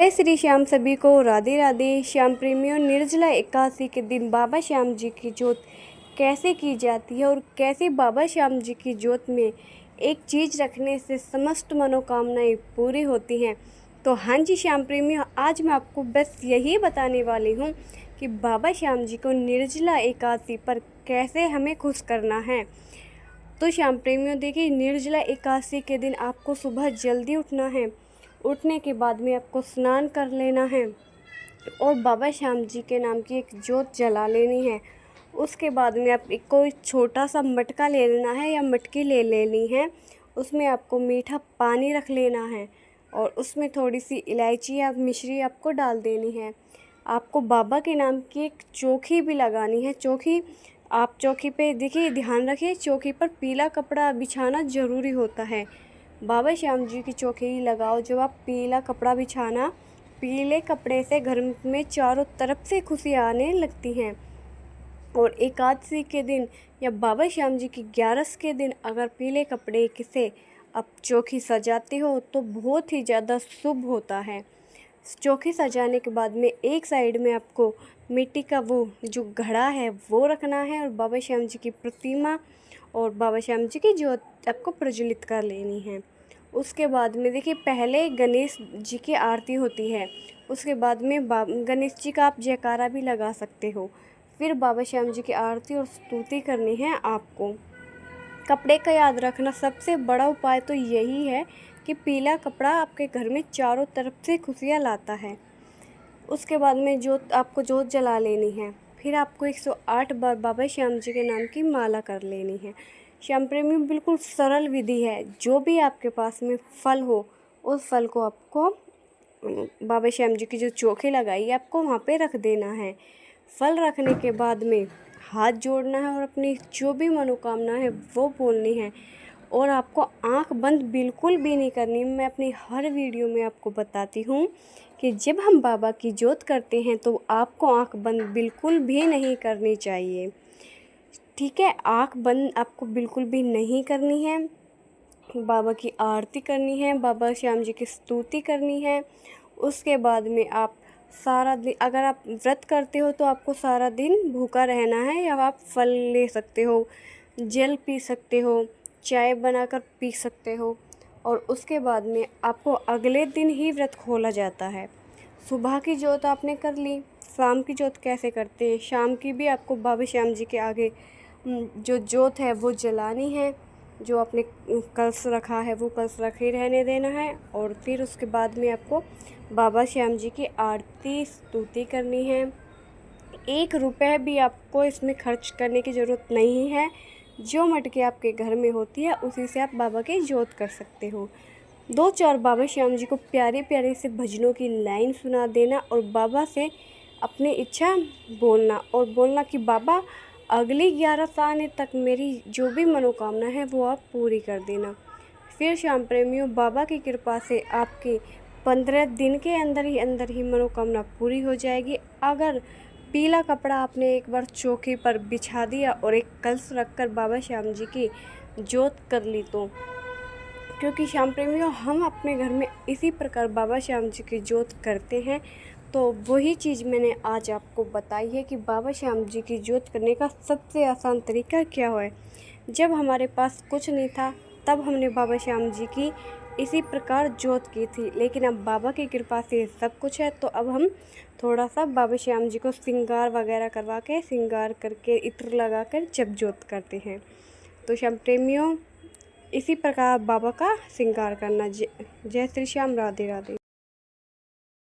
जय श्री श्याम। सभी को राधे राधे। श्याम प्रेमियों, निर्जला एकादशी के दिन बाबा श्याम जी की जोत कैसे की जाती है और कैसे बाबा श्याम जी की जोत में एक चीज़ रखने से समस्त मनोकामनाएं पूरी होती हैं। तो हाँ जी श्याम प्रेमियों, आज मैं आपको बस यही बताने वाली हूँ कि बाबा श्याम जी को निर्जला एकादशी पर कैसे हमें खुश करना है। तो श्याम प्रेमियों देखिए, निर्जला एकादशी के दिन आपको सुबह जल्दी उठना है। उठने के बाद में आपको स्नान कर लेना है और बाबा श्याम जी के नाम की एक जोत जला लेनी है। उसके बाद में आप एक कोई छोटा सा मटका ले लेना है या मटकी ले लेनी है। उसमें आपको मीठा पानी रख लेना है और उसमें थोड़ी सी इलायची या मिश्री आपको डाल देनी है। आपको बाबा के नाम की एक चौकी भी लगानी है। चौकी पे देखिए, ध्यान रखिए, चौकी पर पीला कपड़ा बिछाना ज़रूरी होता है। बाबा श्याम जी की चौकी लगाओ। जब आप पीला कपड़ा बिछाना, पीले कपड़े से घर में चारों तरफ से खुशियाँ आने लगती हैं। और एकादशी के दिन या बाबा श्याम जी की 11 के दिन अगर पीले कपड़े से आप चौकी सजाते हो तो बहुत ही ज़्यादा शुभ होता है। चौकी सजाने के बाद में एक साइड में आपको मिट्टी का वो जो घड़ा है वो रखना है और बाबा श्याम जी की प्रतिमा और बाबा श्याम जी की जोत आपको प्रज्वलित कर लेनी है। उसके बाद में देखिए, पहले गणेश जी की आरती होती है। उसके बाद में गणेश जी का आप जयकारा भी लगा सकते हो। फिर बाबा श्याम जी की आरती और स्तुति करनी है आपको। कपड़े का याद रखना, सबसे बड़ा उपाय तो यही है कि पीला कपड़ा आपके घर में चारों तरफ से खुशियाँ लाता है। उसके बाद में आपको जोत जला लेनी है। फिर आपको 108 बार बाबा श्याम जी के नाम की माला कर लेनी है। श्याम प्रेमी, बिल्कुल सरल विधि है। जो भी आपके पास में फल हो, उस फल को आपको बाबा श्याम जी की जो चौकी लगाई है आपको वहाँ पे रख देना है। फल रखने के बाद में हाथ जोड़ना है और अपनी जो भी मनोकामना है वो बोलनी है। और आपको आंख बंद बिल्कुल भी नहीं करनी। मैं अपनी हर वीडियो में आपको बताती हूँ कि जब हम बाबा की जोत करते हैं तो आपको आंख बंद बिल्कुल भी नहीं करनी चाहिए। ठीक है, आंख बंद आपको बिल्कुल भी नहीं करनी है। बाबा की आरती करनी है, बाबा श्याम जी की स्तुति करनी है। उसके बाद में आप सारा दिन, अगर आप व्रत करते हो तो आपको सारा दिन भूखा रहना है, या आप फल ले सकते हो, जल पी सकते हो, चाय बनाकर पी सकते हो। और उसके बाद में आपको अगले दिन ही व्रत खोला जाता है। सुबह की जोत आपने कर ली, शाम की जोत कैसे करते हैं, शाम की भी आपको बाबा श्याम जी के आगे जो जोत है वो जलानी है। जो आपने कलश रखा है वो कलश रखे रहने देना है। और फिर उसके बाद में आपको बाबा श्याम जी की आरती स्तुति करनी है। 1 रुपये भी आपको इसमें खर्च करने की ज़रूरत नहीं है। जो मटकी आपके घर में होती है उसी से आप बाबा की जोत कर सकते हो। 2-4 बाबा श्याम जी को प्यारे प्यारे से भजनों की लाइन सुना देना और बाबा से अपनी इच्छा बोलना और बोलना कि बाबा अगली 11 साल तक मेरी जो भी मनोकामना है वो आप पूरी कर देना। फिर श्याम प्रेमियों, बाबा की कृपा से आपके 15 दिन के अंदर ही मनोकामना पूरी हो जाएगी। अगर पीला कपड़ा आपने एक बार चौकी पर बिछा दिया और एक कलश रखकर बाबा श्याम जी की जोत कर ली तो, क्योंकि श्याम प्रेमियों हम अपने घर में इसी प्रकार बाबा श्याम जी की जोत करते हैं। तो वही चीज़ मैंने आज आपको बताई है कि बाबा श्याम जी की जोत करने का सबसे आसान तरीका क्या है। जब हमारे पास कुछ नहीं था तब हमने बाबा श्याम जी की इसी प्रकार जोत की थी, लेकिन अब बाबा की कृपा से सब कुछ है। तो अब हम थोड़ा सा बाबा श्याम जी को श्रृंगार वगैरह करवा के, श्रृंगार करके, इत्र लगा कर जब जोत करते हैं। तो श्याम प्रेमियों, इसी प्रकार बाबा का श्रृंगार करना। जय श्री श्याम, राधे राधे।